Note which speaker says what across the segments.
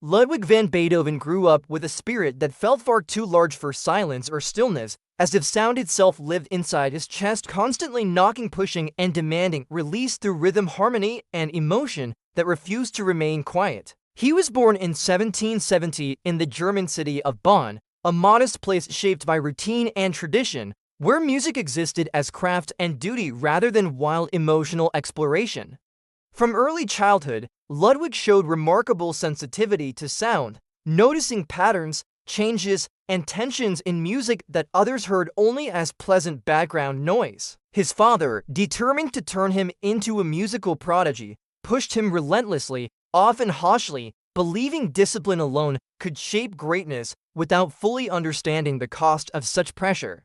Speaker 1: Ludwig van Beethoven grew up with a spirit that felt far too large for silence or stillness, as if sound itself lived inside his chest, constantly knocking, pushing, and demanding release through rhythm, harmony, and emotion that refused to remain quiet. He was born in 1770 in the German city of Bonn, a modest place shaped by routine and tradition, where music existed as craft and duty rather than wild emotional exploration. From early childhood, Ludwig showed remarkable sensitivity to sound, noticing patterns, changes, and tensions in music that others heard only as pleasant background noise. His father, determined to turn him into a musical prodigy, pushed him relentlessly, often harshly, believing discipline alone could shape greatness without fully understanding the cost of such pressure.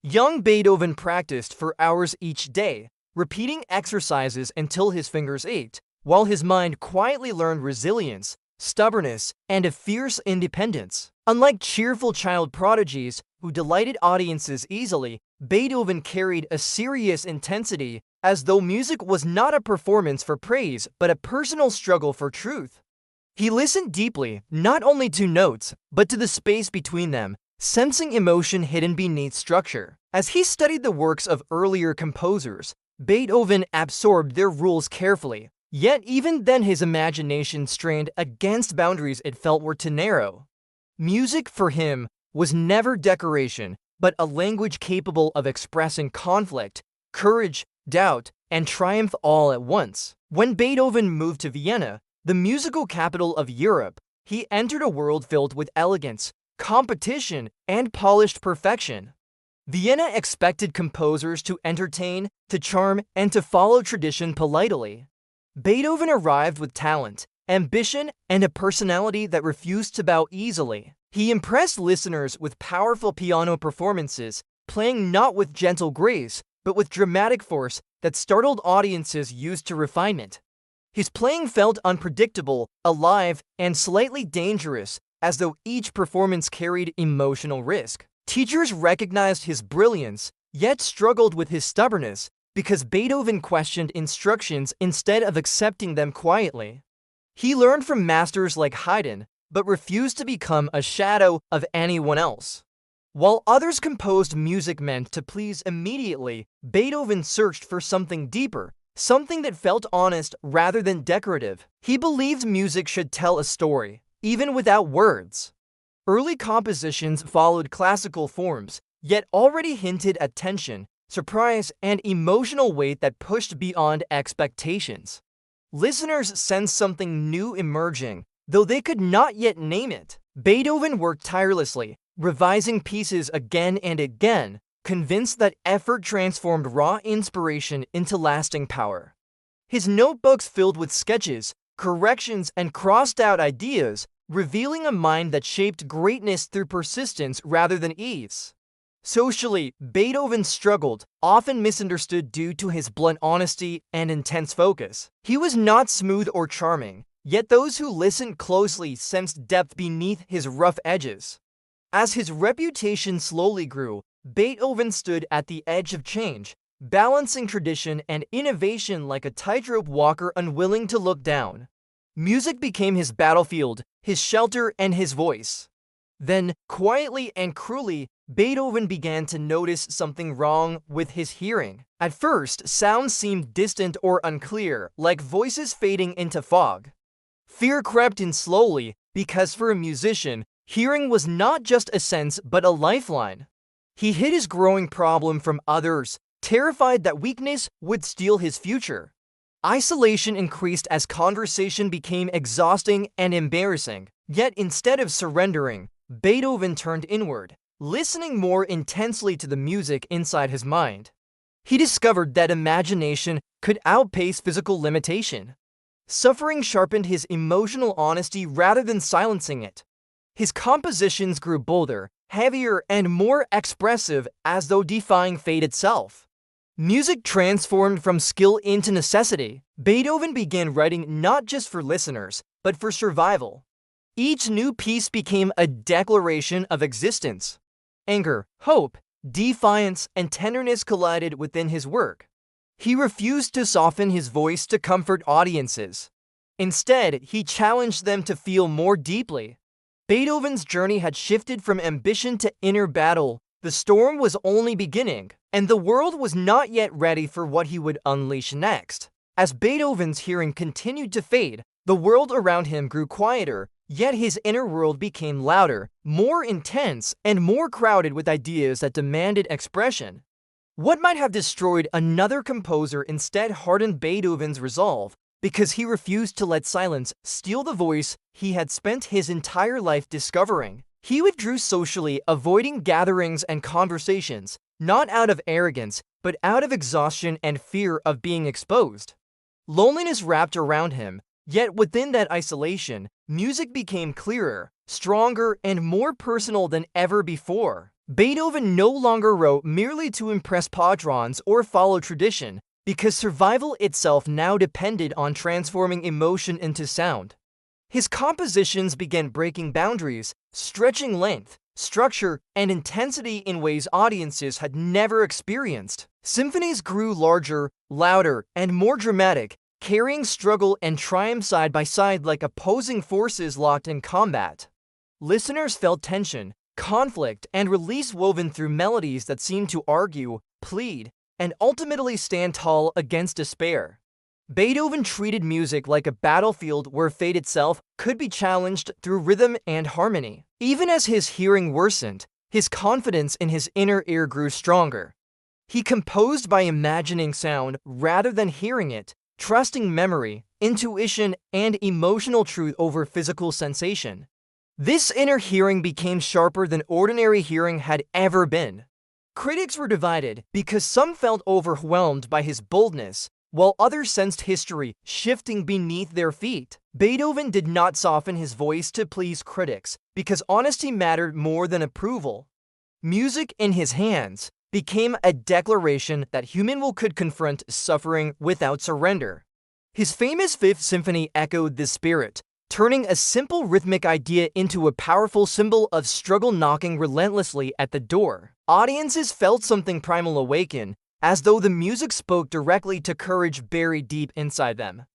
Speaker 1: Young Beethoven practiced for hours each day, repeating exercises until his fingers ached, while his mind quietly learned resilience, stubbornness, and a fierce independence. Unlike cheerful child prodigies who delighted audiences easily, Beethoven carried a serious intensity, as though music was not a performance for praise but a personal struggle for truth. He listened deeply, not only to notes, but to the space between them, sensing emotion hidden beneath structure. As he studied the works of earlier composers, Beethoven absorbed their rules carefully, yet even then his imagination strained against boundaries it felt were too narrow. Music for him was never decoration, but a language capable of expressing conflict, courage, doubt, and triumph all at once. When Beethoven moved to Vienna, the musical capital of Europe, he entered a world filled with elegance, competition, and polished perfection. Vienna expected composers to entertain, to charm, and to follow tradition politely. Beethoven arrived with talent, ambition, and a personality that refused to bow easily. He impressed listeners with powerful piano performances, playing not with gentle grace, but with dramatic force that startled audiences used to refinement. His playing felt unpredictable, alive, and slightly dangerous, as though each performance carried emotional risk. Teachers recognized his brilliance, yet struggled with his stubbornness, because Beethoven questioned instructions instead of accepting them quietly. He learned from masters like Haydn, but refused to become a shadow of anyone else. While others composed music meant to please immediately, Beethoven searched for something deeper, something that felt honest rather than decorative. He believed music should tell a story, even without words. Early compositions followed classical forms, yet already hinted at tension, surprise, and emotional weight that pushed beyond expectations. Listeners sensed something new emerging, though they could not yet name it. Beethoven worked tirelessly, revising pieces again and again, convinced that effort transformed raw inspiration into lasting power. His notebooks filled with sketches, corrections, and crossed-out ideas, revealing a mind that shaped greatness through persistence rather than ease. Socially, Beethoven struggled, often misunderstood due to his blunt honesty and intense focus. He was not smooth or charming, yet those who listened closely sensed depth beneath his rough edges. As his reputation slowly grew, Beethoven stood at the edge of change, balancing tradition and innovation like a tightrope walker unwilling to look down. Music became his battlefield, his shelter, and his voice. Then, quietly and cruelly, Beethoven began to notice something wrong with his hearing. At first, sounds seemed distant or unclear, like voices fading into fog. Fear crept in slowly, because for a musician, hearing was not just a sense but a lifeline. He hid his growing problem from others, terrified that weakness would steal his future. Isolation increased as conversation became exhausting and embarrassing. Yet instead of surrendering, Beethoven turned inward, listening more intensely to the music inside his mind. He discovered that imagination could outpace physical limitation. Suffering sharpened his emotional honesty rather than silencing it. His compositions grew bolder, heavier, and more expressive, as though defying fate itself. Music transformed from skill into necessity. Beethoven began writing not just for listeners, but for survival. Each new piece became a declaration of existence. Anger, hope, defiance, and tenderness collided within his work. He refused to soften his voice to comfort audiences. Instead, he challenged them to feel more deeply. Beethoven's journey had shifted from ambition to inner battle. The storm was only beginning, and the world was not yet ready for what he would unleash next. As Beethoven's hearing continued to fade, the world around him grew quieter, yet his inner world became louder, more intense, and more crowded with ideas that demanded expression. What might have destroyed another composer instead hardened Beethoven's resolve, because he refused to let silence steal the voice he had spent his entire life discovering. He withdrew socially, avoiding gatherings and conversations, not out of arrogance, but out of exhaustion and fear of being exposed. Loneliness wrapped around him, yet within that isolation, music became clearer, stronger, and more personal than ever before. Beethoven no longer wrote merely to impress patrons or follow tradition, because survival itself now depended on transforming emotion into sound. His compositions began breaking boundaries, stretching length, structure, and intensity in ways audiences had never experienced. Symphonies grew larger, louder, and more dramatic, carrying struggle and triumph side by side like opposing forces locked in combat. Listeners felt tension, conflict, and release woven through melodies that seemed to argue, plead, and ultimately stand tall against despair. Beethoven treated music like a battlefield where fate itself could be challenged through rhythm and harmony. Even as his hearing worsened, his confidence in his inner ear grew stronger. He composed by imagining sound rather than hearing it, trusting memory, intuition, and emotional truth over physical sensation. This inner hearing became sharper than ordinary hearing had ever been. Critics were divided because some felt overwhelmed by his boldness, while others sensed history shifting beneath their feet. Beethoven did not soften his voice to please critics because honesty mattered more than approval. Music in his hands became a declaration that human will could confront suffering without surrender. His famous Fifth Symphony echoed this spirit, turning a simple rhythmic idea into a powerful symbol of struggle knocking relentlessly at the door. Audiences felt something primal awaken, as though the music spoke directly to courage buried deep inside them.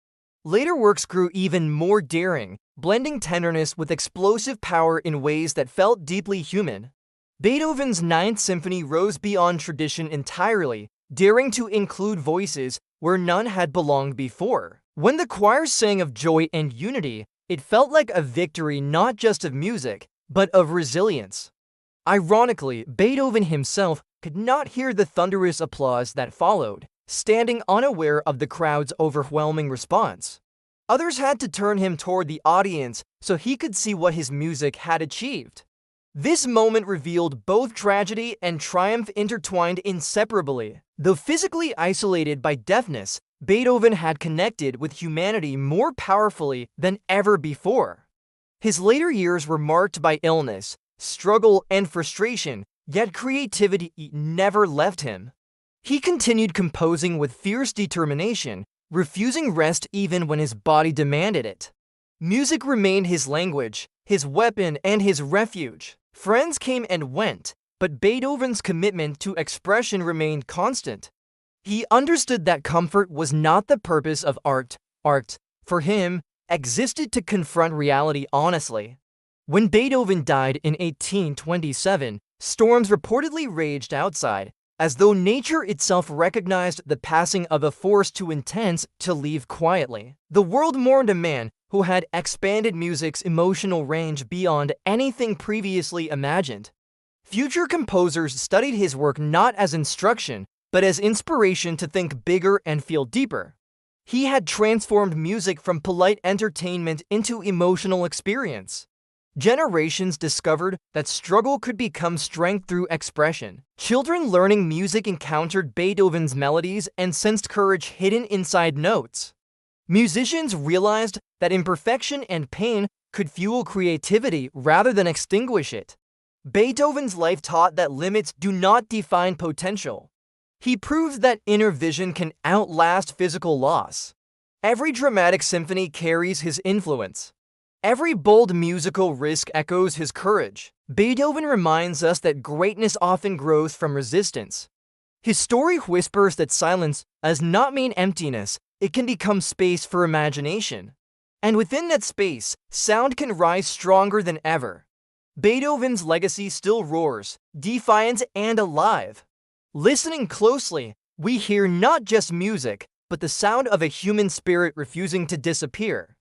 Speaker 1: Later works grew even more daring, blending tenderness with explosive power in ways that felt deeply human. Beethoven's Ninth Symphony rose beyond tradition entirely, daring to include voices where none had belonged before. When the choir sang of joy and unity, it felt like a victory not just of music, but of resilience. Ironically, Beethoven himself could not hear the thunderous applause that followed, standing unaware of the crowd's overwhelming response. Others had to turn him toward the audience so he could see what his music had achieved. This moment revealed both tragedy and triumph intertwined inseparably. Though physically isolated by deafness, Beethoven had connected with humanity more powerfully than ever before. His later years were marked by illness, struggle, and frustration, yet creativity never left him. He continued composing with fierce determination, refusing rest even when his body demanded it. Music remained his language, his weapon, and his refuge. Friends came and went, but Beethoven's commitment to expression remained constant. He understood that comfort was not the purpose of art. Art, for him, existed to confront reality honestly. When Beethoven died in 1827, storms reportedly raged outside, as though nature itself recognized the passing of a force too intense to leave quietly. The world mourned a man who had expanded music's emotional range beyond anything previously imagined. Future composers studied his work not as instruction, but as inspiration to think bigger and feel deeper. He had transformed music from polite entertainment into emotional experience. Generations discovered that struggle could become strength through expression. Children learning music encountered Beethoven's melodies and sensed courage hidden inside notes. Musicians realized that imperfection and pain could fuel creativity rather than extinguish it. Beethoven's life taught that limits do not define potential. He proved that inner vision can outlast physical loss. Every dramatic symphony carries his influence. Every bold musical risk echoes his courage. Beethoven reminds us that greatness often grows from resistance. His story whispers that silence does not mean emptiness, it can become space for imagination. And within that space, sound can rise stronger than ever. Beethoven's legacy still roars, defiant and alive. Listening closely, we hear not just music, but the sound of a human spirit refusing to disappear.